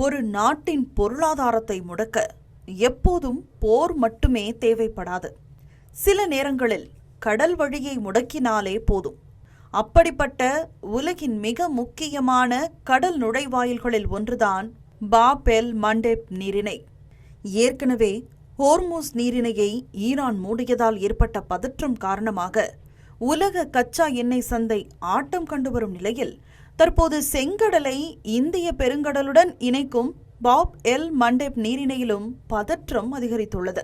ஒரு நாட்டின் பொருளாதாரத்தை முடக்க எப்போதும் போர் மட்டுமே தேவைப்படாது. சில நேரங்களில் கடல் வழியை முடக்கினாலே போதும். அப்படிப்பட்ட உலகின் மிக முக்கியமான கடல் நுழைவாயில்களில் ஒன்றுதான் பாப் எல் மண்டேப் நீரிணை. ஏற்கனவே ஹோர்முஸ் நீரிணையை ஈரான் மூடியதால் ஏற்பட்ட பதற்றம் காரணமாக உலக கச்சா எண்ணெய் சந்தை ஆட்டம் கண்டு வரும் நிலையில் தற்போது செங்கடலை இந்திய பெருங்கடலுடன் இணைக்கும் பாப் எல் மண்டேப் நீரிணையிலும் பதற்றம் அதிகரித்துள்ளது.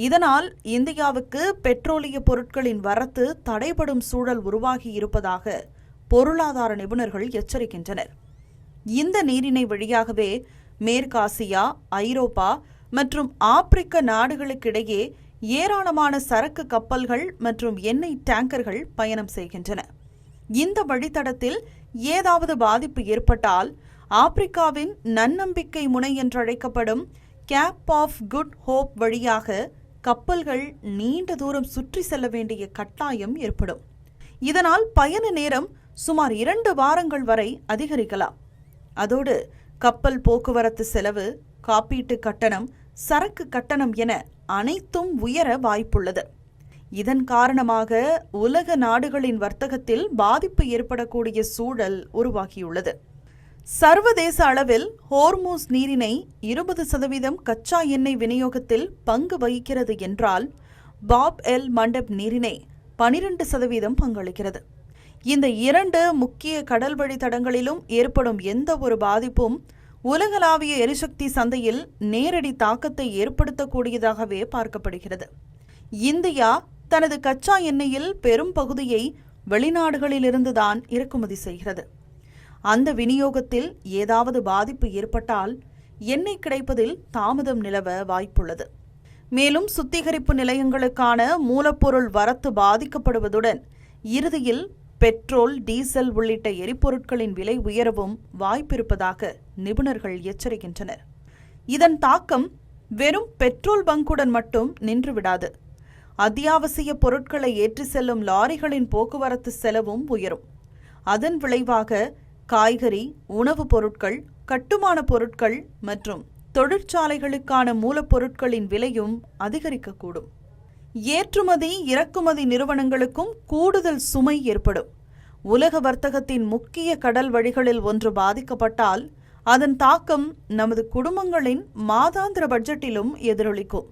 இதனால் இந்தியாவுக்கு பெட்ரோலிய பொருட்களின் வரத்து தடைபடும் சூழல் உருவாகி இருப்பதாக பொருளாதார நிபுணர்கள் எச்சரிக்கின்றனர். இந்த நீரிணை வழியாகவே மேற்காசியா, ஐரோப்பா மற்றும் ஆப்பிரிக்க நாடுகளுக்கிடையே ஏராளமான சரக்கு கப்பல்கள் மற்றும் எண்ணெய் டேங்கர்கள் பயணம் செய்கின்றன. இந்த வழித்தடத்தில் ஏதாவது பாதிப்பு ஏற்பட்டால் ஆப்பிரிக்காவின் நன்னம்பிக்கை முனை என்றழைக்கப்படும் கேப் ஆஃப் குட் ஹோப் வழியாக கப்பல்கள் நீண்ட தூரம் சுற்றி செல்ல வேண்டிய கட்டாயம் ஏற்படும். இதனால் பயண நேரம் சுமார் 2 வாரங்கள் வரை அதிகரிக்கலாம். அதோடு கப்பல் போக்குவரத்து செலவு, காப்பீட்டு கட்டணம், சரக்கு கட்டணம் என அனைத்தும் உயர வாய்ப்புள்ளது. இதன் காரணமாக உலக நாடுகளின் வர்த்தகத்தில் பாதிப்பு ஏற்படக்கூடிய சூழல் உருவாகியுள்ளது. சர்வதேச அளவில் ஹோர்முஸ் நீரிணை 20% கச்சா எண்ணெய் விநியோகத்தில் பங்கு வகிக்கிறது என்றால் பாப் எல் மண்டேப் நீரிணை 12% பங்களிக்கிறது. இந்த 2 முக்கிய கடல் வழித்தடங்களிலும் ஏற்படும் எந்த ஒரு பாதிப்பும் உலகளாவிய எரிசக்தி சந்தையில் நேரடி தாக்கத்தை ஏற்படுத்தக்கூடியதாகவே பார்க்கப்படுகிறது. இந்தியா தனது கச்சா எண்ணெயில் பெரும் பகுதியை வெளிநாடுகளிலிருந்துதான் இறக்குமதி செய்கிறது. அந்த விநியோகத்தில் ஏதாவது பாதிப்பு ஏற்பட்டால் எண்ணெய் கிடைப்பதில் தாமதம் நிலவ வாய்ப்புள்ளது. மேலும் சுத்திகரிப்பு நிலையங்களுக்கான மூலப்பொருள் வரத்து பாதிக்கப்படுவதுடன் இறுதியில் பெட்ரோல், டீசல் உள்ளிட்ட எரிபொருட்களின் விலை உயரவும் வாய்ப்பிருப்பதாக நிபுணர்கள் எச்சரிக்கின்றனர். இதன் தாக்கம் வெறும் பெட்ரோல் பங்குடன் மட்டும் நின்றுவிடாது. அத்தியாவசிய பொருட்களை ஏற்றி செல்லும் லாரிகளின் போக்குவரத்து செலவும் உயரும். அதன் விளைவாக காய்கறி, உணவுப் பொருட்கள், கட்டுமான பொருட்கள் மற்றும் தொழிற்சாலைகளுக்கான மூலப்பொருட்களின் விலையும் அதிகரிக்கக்கூடும். ஏற்றுமதி, இறக்குமதி நிறுவனங்களுக்கும் கூடுதல் சுமை ஏற்படும். உலக வர்த்தகத்தின் முக்கிய கடல் வழிகளில் ஒன்று பாதிக்கப்பட்டால் அதன் தாக்கம் நமது குடும்பங்களின் மாதாந்திர பட்ஜெட்டிலும் எதிரொலிக்கும்.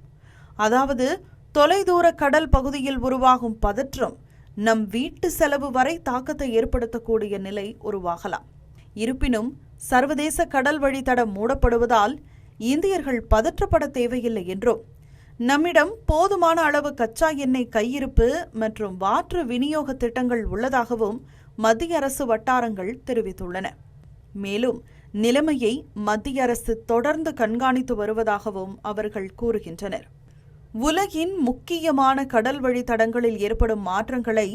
அதாவது தொலைதூர கடல் பகுதியில் உருவாகும் பதற்றம் நம் வீட்டு செலவு வரை தாக்கத்தை ஏற்படுத்தக்கூடிய நிலை உருவாகலாம். இருப்பினும் சர்வதேச கடல் வழித்தடம் மூடப்படுவதால் இந்தியர்கள் பதற்றப்பட தேவையில்லை என்றும், நம்மிடம் போதுமான அளவு கச்சா எண்ணெய் கையிருப்பு மற்றும் மாற்று விநியோக திட்டங்கள் உள்ளதாகவும் மத்திய அரசு வட்டாரங்கள் தெரிவித்துள்ளன. மேலும் நிலைமையை மத்திய அரசு தொடர்ந்து கண்காணித்து வருவதாகவும் அவர்கள் கூறுகின்றனர். உலகின் முக்கியமான கடல் வழித்தடங்களில் ஏற்படும் மாற்றங்களை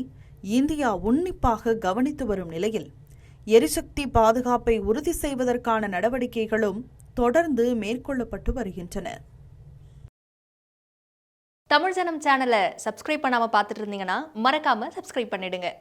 இந்தியா உன்னிப்பாக கவனித்து வரும் நிலையில் எரிசக்தி பாதுகாப்பை உறுதி செய்வதற்கான நடவடிக்கைகளும் தொடர்ந்து மேற்கொள்ளப்பட்டு வருகின்றன. தமிழ் ஜனம் சேனலை சப்ஸ்கிரைப் பண்ணாம பார்த்துட்டு இருந்தீங்கன்னா மறக்காம சப்ஸ்கிரைப் பண்ணிடுங்க.